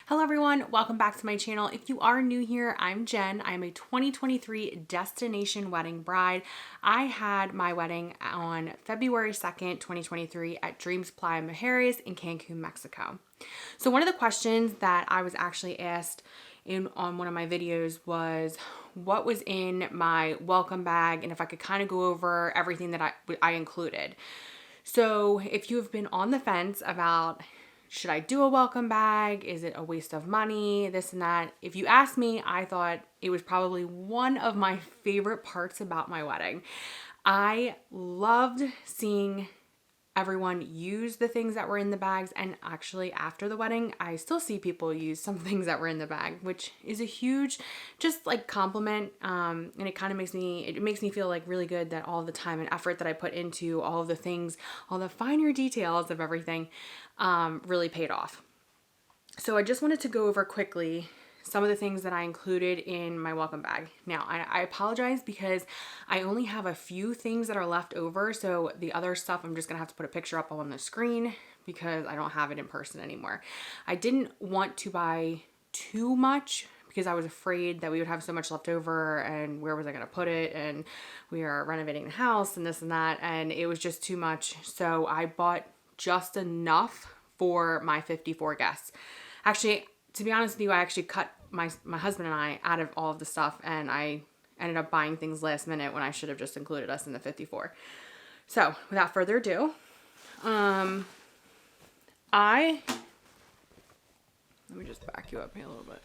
Hello everyone, welcome back to my channel. If you are new here, I'm Jen. I'm a 2023 destination wedding bride. I had my wedding on February 2nd, 2023 at Dreams Playa Mujeres in Cancun, Mexico. So one of the questions that I was actually asked on one of my videos was what was in my welcome bag and if I could kind of go over everything that I included. So if you have been on the fence about should I do a welcome bag? Is it a waste of money? This and that. If you ask me, I thought it was probably one of my favorite parts about my wedding. I loved seeing everyone use the things that were in the bags, and actually after the wedding I still see people use some things that were in the bag, which is a huge just like compliment, and it kind of makes me feel like really good that all the time and effort that I put into all of the things, all the finer details of everything really paid off. So I just wanted to go over quickly some of the things that I included in my welcome bag. Now, I apologize because I only have a few things that are left over. So the other stuff, I'm just going to have to put a picture up on the screen because I don't have it in person anymore. I didn't want to buy too much because I was afraid that we would have so much left over and where was I going to put it? And we are renovating the house and this and that. And it was just too much. So I bought just enough for my 54 guests. Actually, to be honest with you, I actually cut my husband and I out of all of the stuff, and I ended up buying things last minute when I should have just included us in the 54. So without further ado, let me just back you up here a little bit.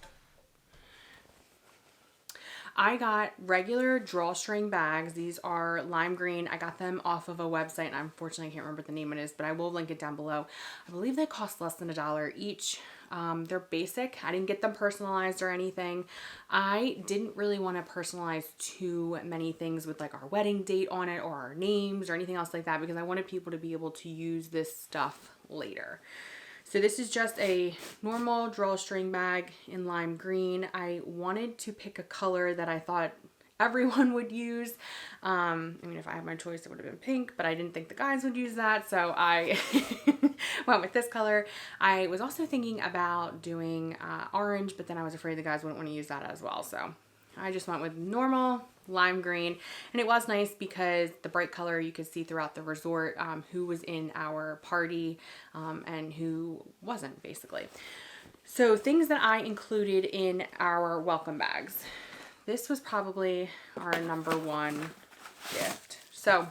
I got regular drawstring bags. These are lime green. I got them off of a website, and unfortunately I can't remember what the name it is, but I will link it down below. I believe they cost less than $1 each. They're basic. I didn't get them personalized or anything. I didn't really want to personalize too many things with like our wedding date on it or our names or anything else like that because I wanted people to be able to use this stuff later. So this is just a normal drawstring bag in lime green. I wanted to pick a color that I thought everyone would use. I mean, if I had my choice, it would have been pink, but I didn't think the guys would use that. So I went with this color. I was also thinking about doing orange, but then I was afraid the guys wouldn't want to use that as well. So I just went with normal lime green, and it was nice because the bright color you could see throughout the resort who was in our party and who wasn't, basically. So things that I included in our welcome bags. This was probably our number one gift. So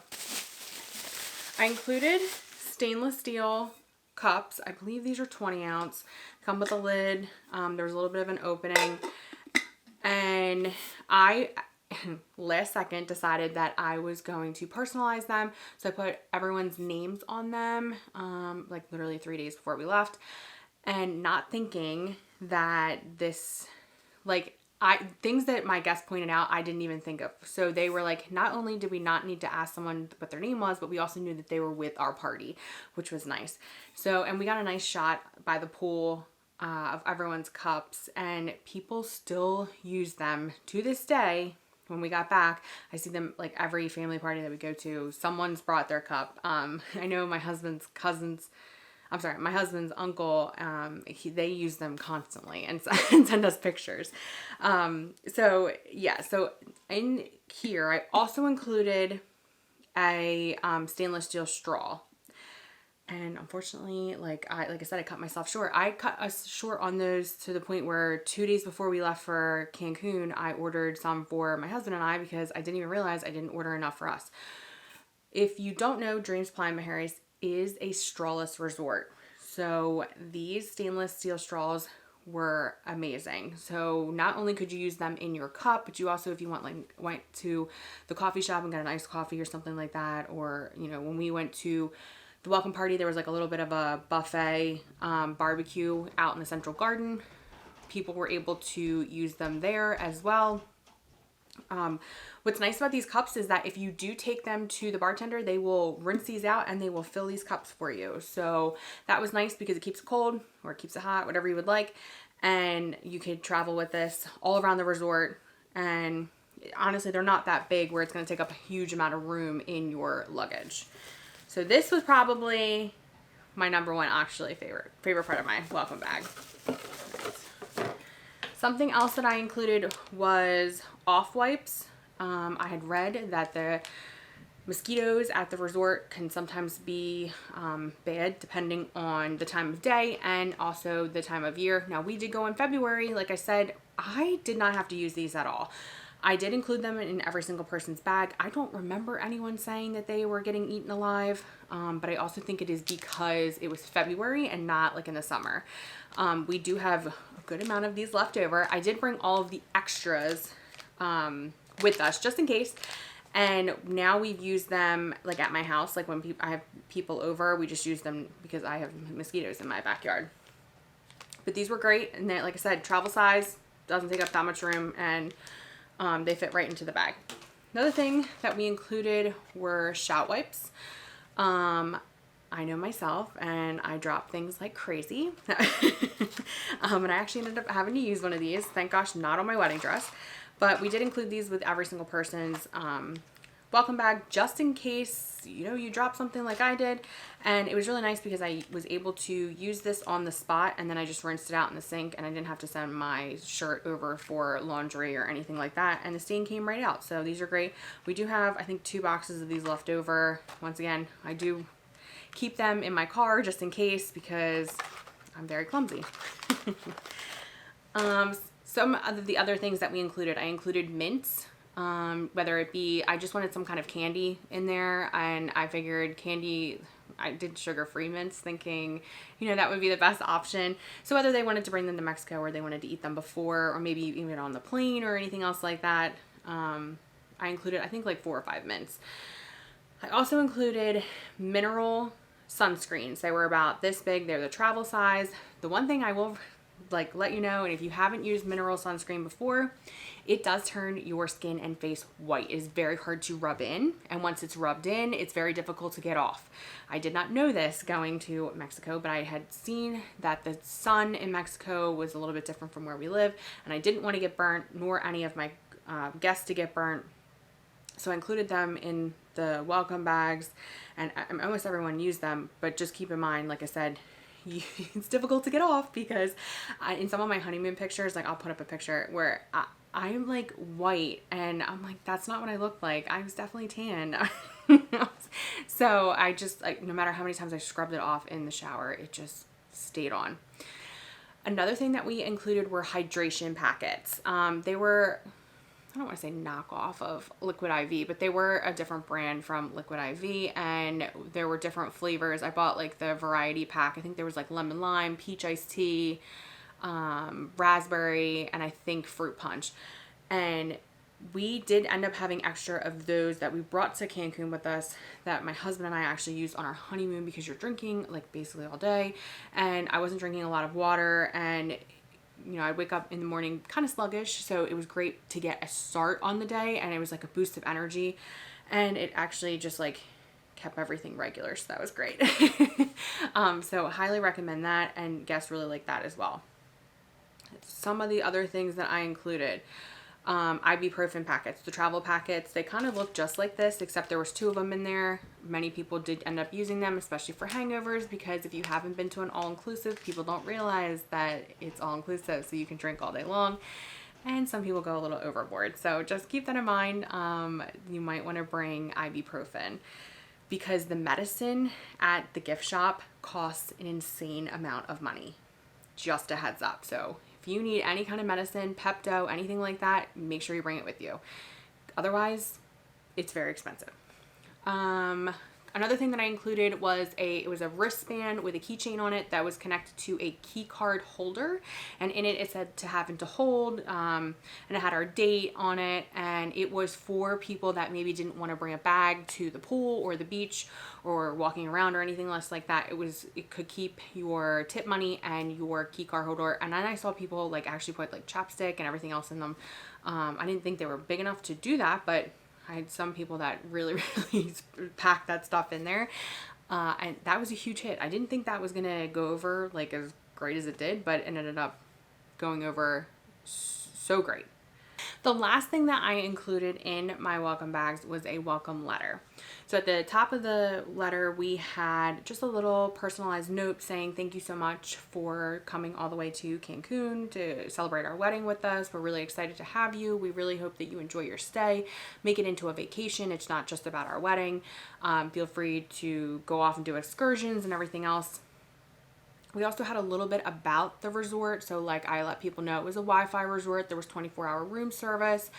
I included stainless steel cups. I believe these are 20 ounce. Come with a lid. There's a little bit of an opening. And I, last second, decided that I was going to personalize them. So I put everyone's names on them, like literally 3 days before we left. And not thinking that this, like, things that my guests pointed out, I didn't even think of. So they were like, not only did we not need to ask someone what their name was, but we also knew that they were with our party, which was nice. So, and we got a nice shot by the pool of everyone's cups, and people still use them to this day. When we got back, I see them like every family party that we go to, someone's brought their cup. I know my husband's uncle, they use them constantly and send us pictures. So yeah, so in here, I also included a stainless steel straw. And unfortunately, like I said, I cut myself short. I cut us short on those to the point where 2 days before we left for Cancun, I ordered some for my husband and I because I didn't even realize I didn't order enough for us. If you don't know, Dreams Playa Mujeres is a strawless resort. So these stainless steel straws were amazing. So not only could you use them in your cup, but you also, if you went to the coffee shop and got an iced coffee or something like that, or, you know, when we went to the welcome party, there was like a little bit of a buffet barbecue out in the central garden. People were able to use them there as well. What's nice about these cups is that if you do take them to the bartender, they will rinse these out and they will fill these cups for you. So that was nice because it keeps it cold or it keeps it hot, whatever you would like. And you could travel with this all around the resort. And honestly, they're not that big where it's going to take up a huge amount of room in your luggage. So this was probably my number one, actually, favorite part of my welcome bag. Something else that I included was off wipes. I had read that the mosquitoes at the resort can sometimes be bad depending on the time of day and also the time of year. Now, we did go in February. Like I said, I did not have to use these at all. I did include them in every single person's bag. I don't remember anyone saying that they were getting eaten alive, but I also think it is because it was February and not like in the summer. We do have a good amount of these left over. I did bring all of the extras with us just in case. And now we've used them like at my house, like when I have people over, we just use them because I have mosquitoes in my backyard. But these were great. And then, like I said, travel size, doesn't take up that much room, and they fit right into the bag. Another thing that we included were shout wipes. I know myself, and I drop things like crazy. And I actually ended up having to use one of these. Thank gosh, not on my wedding dress. But we did include these with every single person's welcome bag, just in case, you know, you drop something like I did. And it was really nice because I was able to use this on the spot, and then I just rinsed it out in the sink, and I didn't have to send my shirt over for laundry or anything like that. And the stain came right out. So these are great. We do have, I think, 2 boxes of these left over. Once again, I do keep them in my car just in case because I'm very clumsy. Some of the other things that we included, I included mints, whether it be, I just wanted some kind of candy in there, and I figured candy, I did sugar-free mints thinking, you know, that would be the best option. So whether they wanted to bring them to Mexico or they wanted to eat them before, or maybe even on the plane or anything else like that, I included, I think, like 4 or 5 mints. I also included mineral sunscreens. They were about this big. They're the travel size. The one thing I will let you know, and if you haven't used mineral sunscreen before, it does turn your skin and face white. It is very hard to rub in, and once it's rubbed in, it's very difficult to get off. I did not know this going to Mexico, but I had seen that the sun in Mexico was a little bit different from where we live, and I didn't want to get burnt, nor any of my guests to get burnt. So I included them in the welcome bags, and almost everyone used them, but just keep in mind, like I said, it's difficult to get off because in some of my honeymoon pictures, like I'll put up a picture where I'm like white, and I'm like, that's not what I look like. I was definitely tan. So I just, like, no matter how many times I scrubbed it off in the shower, it just stayed on. Another thing that we included were hydration packets. They were, I don't want to say knockoff of Liquid IV, but they were a different brand from Liquid IV, and there were different flavors. I bought like the variety pack. I think there was like lemon lime, peach iced tea, raspberry, and I think fruit punch. And we did end up having extra of those that we brought to Cancun with us that my husband and I actually used on our honeymoon, because you're drinking like basically all day, and I wasn't drinking a lot of water, and you know, I'd wake up in the morning kind of sluggish, so it was great to get a start on the day, and it was like a boost of energy, and it actually just like kept everything regular, so that was great. So highly recommend that, and guests really like that as well. Some of the other things that I included, ibuprofen packets, the travel packets, they kind of look just like this, except there was 2 of them in there. Many people did end up using them, especially for hangovers, because if you haven't been to an all-inclusive, people don't realize that it's all-inclusive, so you can drink all day long, and some people go a little overboard. So just keep that in mind. You might want to bring ibuprofen, because the medicine at the gift shop costs an insane amount of money. Just a heads up. So if you need any kind of medicine, Pepto, anything like that, make sure you bring it with you. Otherwise, it's very expensive. Another thing that I included was it was a wristband with a keychain on it that was connected to a key card holder, and in it said to have and to hold, and it had our date on it, and it was for people that maybe didn't want to bring a bag to the pool or the beach or walking around or anything else like that. It could keep your tip money and your key card holder. And then I saw people like actually put like chapstick and everything else in them. I didn't think they were big enough to do that, but I had some people that really packed that stuff in there. And that was a huge hit. I didn't think that was going to go over like as great as it did, but it ended up going over so great. The last thing that I included in my welcome bags was a welcome letter. So at the top of the letter, we had just a little personalized note saying, thank you so much for coming all the way to Cancun to celebrate our wedding with us. We're really excited to have you. We really hope that you enjoy your stay. Make it into a vacation. It's not just about our wedding. Feel free to go off and do excursions and everything else. We also had a little bit about the resort. So like I let people know it was a Wi-Fi resort. There was 24-hour room service.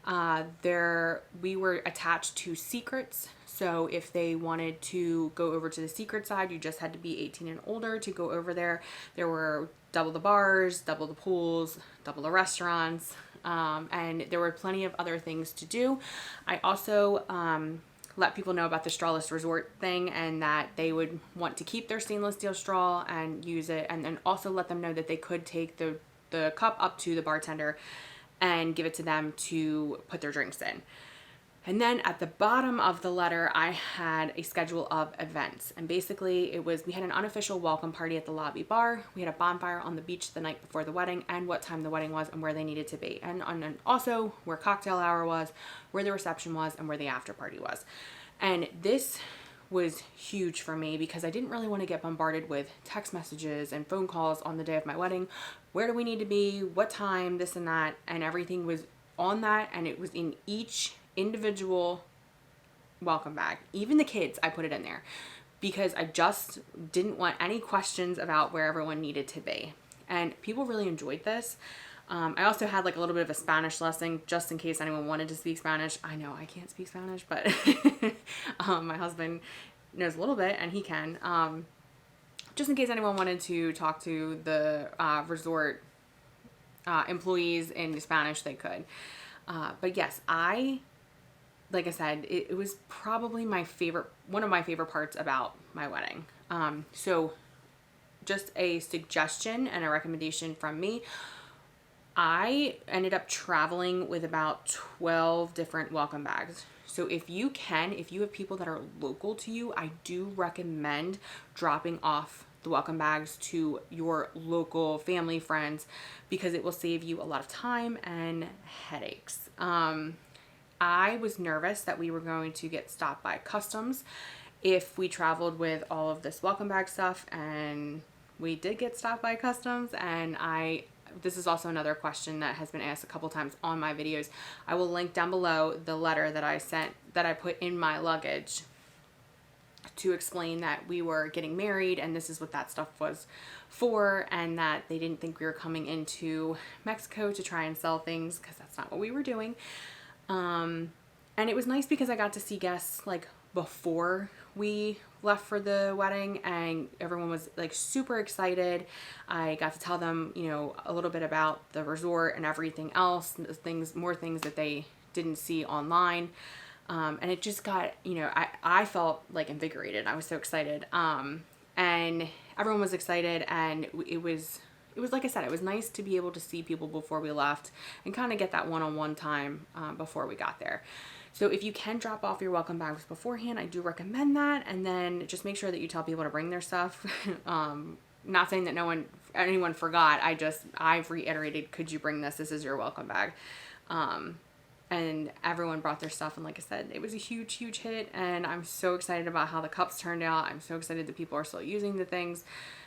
We were attached to secrets. So if they wanted to go over to the secret side, you just had to be 18 and older to go over there. There were double the bars, double the pools, double the restaurants, and there were plenty of other things to do. I also let people know about the strawless resort thing and that they would want to keep their stainless steel straw and use it, and then also let them know that they could take the cup up to the bartender and give it to them to put their drinks in. And then at the bottom of the letter, I had a schedule of events. And basically we had an unofficial welcome party at the lobby bar. We had a bonfire on the beach the night before the wedding, and what time the wedding was and where they needed to be. And also where cocktail hour was, where the reception was, and where the after party was. And this was huge for me because I didn't really want to get bombarded with text messages and phone calls on the day of my wedding. Where do we need to be? What time? This and that. And everything was on that, and it was in each individual welcome bag. Even the kids, I put it in there because I just didn't want any questions about where everyone needed to be. And people really enjoyed this. I also had like a little bit of a Spanish lesson just in case anyone wanted to speak Spanish. I know I can't speak Spanish, but my husband knows a little bit and he can. Just in case anyone wanted to talk to the resort employees in Spanish, they could. But yes, like I said, it was probably one of my favorite parts about my wedding. So just a suggestion and a recommendation from me. I ended up traveling with about 12 different welcome bags. So if you have people that are local to you, I do recommend dropping off the welcome bags to your local family, friends, because it will save you a lot of time and headaches. I was nervous that we were going to get stopped by customs if we traveled with all of this welcome bag stuff, and we did get stopped by customs. And this is also another question that has been asked a couple times on my videos. I will link down below the letter that I put in my luggage to explain that we were getting married and this is what that stuff was for, and that they didn't think we were coming into Mexico to try and sell things, because that's not what we were doing. And it was nice because I got to see guests like before we left for the wedding, and everyone was like super excited. I got to tell them, a little bit about the resort and everything else, more things that they didn't see online. And it just got, I felt like invigorated. I was so excited. And everyone was excited, and it was like I said, it was nice to be able to see people before we left and kind of get that one-on-one time before we got there. So if you can drop off your welcome bags beforehand, I do recommend that. And then just make sure that you tell people to bring their stuff. Not saying that anyone forgot. I've reiterated, could you bring this? This is your welcome bag. And everyone brought their stuff. And like I said, it was a huge, huge hit. And I'm so excited about how the cups turned out. I'm so excited that people are still using the things.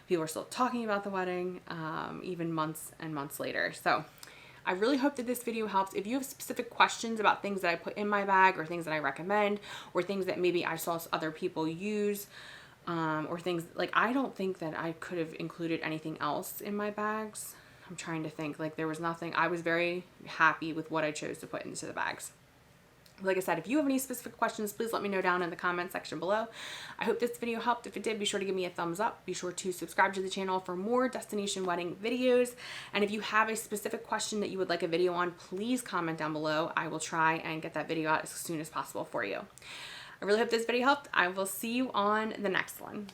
People are still talking about the wedding, even months and months later. So I really hope that this video helps. If you have specific questions about things that I put in my bag, or things that I recommend, or things that maybe I saw other people use, or things like, I don't think that I could have included anything else in my bags. I'm trying to think, like there was nothing. I was very happy with what I chose to put into the bags. Like I said, if you have any specific questions, please let me know down in the comment section below. I hope this video helped. If it did, be sure to give me a thumbs up. Be sure to subscribe to the channel for more destination wedding videos. And if you have a specific question that you would like a video on, please comment down below. I will try and get that video out as soon as possible for you. I really hope this video helped. I will see you on the next one.